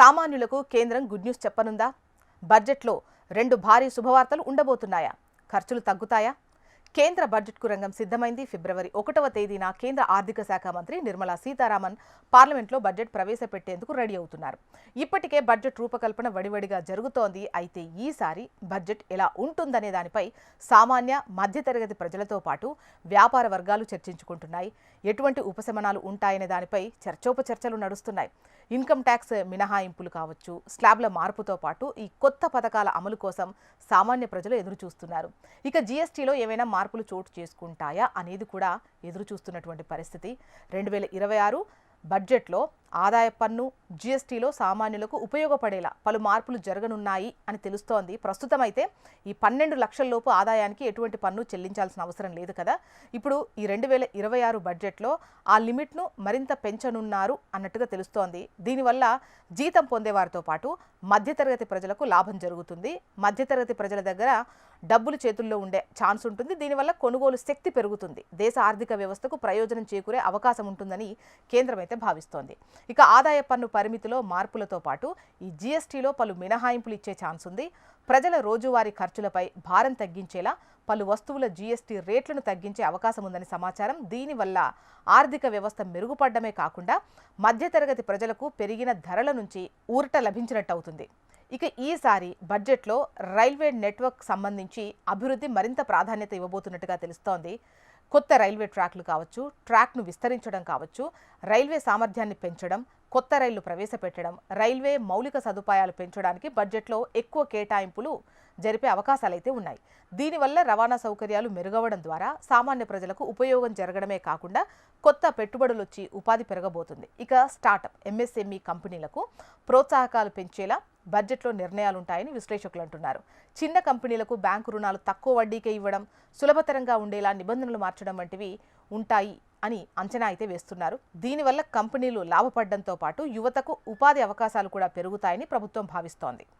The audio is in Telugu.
సామాన్యులకు కేంద్రం గుడ్ న్యూస్ చెప్పనుందా? బడ్జెట్లో 2 భారీ శుభవార్తలు ఉండబోతున్నాయా? ఖర్చులు తగ్గుతాయా? కేంద్ర బడ్జెట్కు రంగం సిద్ధమైంది. ఫిబ్రవరి 1వ తేదీన కేంద్ర ఆర్థిక శాఖ మంత్రి నిర్మలా సీతారామన్ పార్లమెంట్లో బడ్జెట్ ప్రవేశపెట్టేందుకు రెడీ అవుతున్నారు. ఇప్పటికే బడ్జెట్ రూపకల్పన వడివడిగా జరుగుతోంది. అయితే ఈసారి బడ్జెట్ ఎలా ఉంటుందనే దానిపై సామాన్య మధ్యతరగతి ప్రజలతో పాటు వ్యాపార వర్గాలు చర్చించుకుంటున్నాయి. ఎటువంటి ఉపశమనాలు ఉంటాయనే దానిపై చర్చోపచర్చలు నడుస్తున్నాయి. ఇన్కమ్ ట్యాక్స్ మినహాయింపులు కావచ్చు, స్లాబ్ల మార్పుతో పాటు ఈ కొత్త పథకాల అమలు కోసం సామాన్య ప్రజలు ఎదురు చూస్తున్నారు. ఇక జీఎస్టీలో ఏమైనా మార్పులు చోటు చేసుకుంటాయా అనేది కూడా ఎదురు చూస్తున్నటువంటి పరిస్థితి. 2026 బడ్జెట్లో ఆదాయ పన్ను, జీఎస్టీలో సామాన్యులకు ఉపయోగపడేలా పలు మార్పులు జరగనున్నాయి అని తెలుస్తోంది. ప్రస్తుతం అయితే ఈ 12 లక్షల లోపు ఆదాయానికి ఎటువంటి పన్ను చెల్లించాల్సిన అవసరం లేదు కదా. ఇప్పుడు ఈ 2026 బడ్జెట్లో ఆ లిమిట్ను మరింత పెంచనున్నారు అన్నట్టుగా తెలుస్తోంది. దీనివల్ల జీతం పొందేవారితో పాటు మధ్యతరగతి ప్రజలకు లాభం జరుగుతుంది. మధ్యతరగతి ప్రజల దగ్గర డబ్బులు చేతుల్లో ఉండే ఛాన్స్ ఉంటుంది. దీనివల్ల కొనుగోలు శక్తి పెరుగుతుంది. దేశ ఆర్థిక వ్యవస్థకు ప్రయోజనం చేకూరే అవకాశం ఉంటుందని కేంద్రం అయితే భావిస్తోంది. ఇక ఆదాయ పన్ను పరిమితిలో మార్పులతో పాటు ఈ జీఎస్టీలో పలు మినహాయింపులు ఇచ్చే ఛాన్స్ ఉంది. ప్రజల రోజువారీ ఖర్చులపై భారం తగ్గించేలా పలు వస్తువుల జీఎస్టీ రేట్లను తగ్గించే అవకాశం ఉందని సమాచారం. దీనివల్ల ఆర్థిక వ్యవస్థ మెరుగుపడమే కాకుండా మధ్యతరగతి ప్రజలకు పెరిగిన ధరల నుంచి ఊరట లభించినట్టు అవుతుంది. ఇక ఈసారి బడ్జెట్లో రైల్వే నెట్వర్క్ సంబంధించి అభివృద్ధి మరింత ప్రాధాన్యత ఇవ్వబోతున్నట్టుగా తెలుస్తోంది. కొత్త రైల్వే ట్రాక్లు కావచ్చు, ట్రాక్ను విస్తరించడం కావచ్చు, రైల్వే సామర్థ్యాన్ని పెంచడం, కొత్త రైళ్లు ప్రవేశపెట్టడం, రైల్వే మౌలిక సదుపాయాలు పెంచడానికి బడ్జెట్లో ఎక్కువ కేటాయింపులు జరిపే అవకాశాలైతే ఉన్నాయి. దీనివల్ల రవాణా సౌకర్యాలు మెరుగవడం ద్వారా సామాన్య ప్రజలకు ఉపయోగం జరగడమే కాకుండా కొత్త పెట్టుబడులు వచ్చి ఉపాధి పెరగబోతుంది. ఇక స్టార్టప్, ఎంఎస్ఎంఈ కంపెనీలకు ప్రోత్సాహకాలు పెంచేలా బడ్జెట్లో నిర్ణయాలుంటాయని విశ్లేషకులు అంటున్నారు. చిన్న కంపెనీలకు బ్యాంకు రుణాలు తక్కువ వడ్డీకే ఇవ్వడం, సులభతరంగా ఉండేలా నిబంధనలు మార్చడం వంటివి ఉంటాయి అని అంచనా అయితే వేస్తున్నారు. దీనివల్ల కంపెనీలు లాభపడడంతో పాటు యువతకు ఉపాధి అవకాశాలు కూడా పెరుగుతాయని ప్రభుత్వం భావిస్తోంది.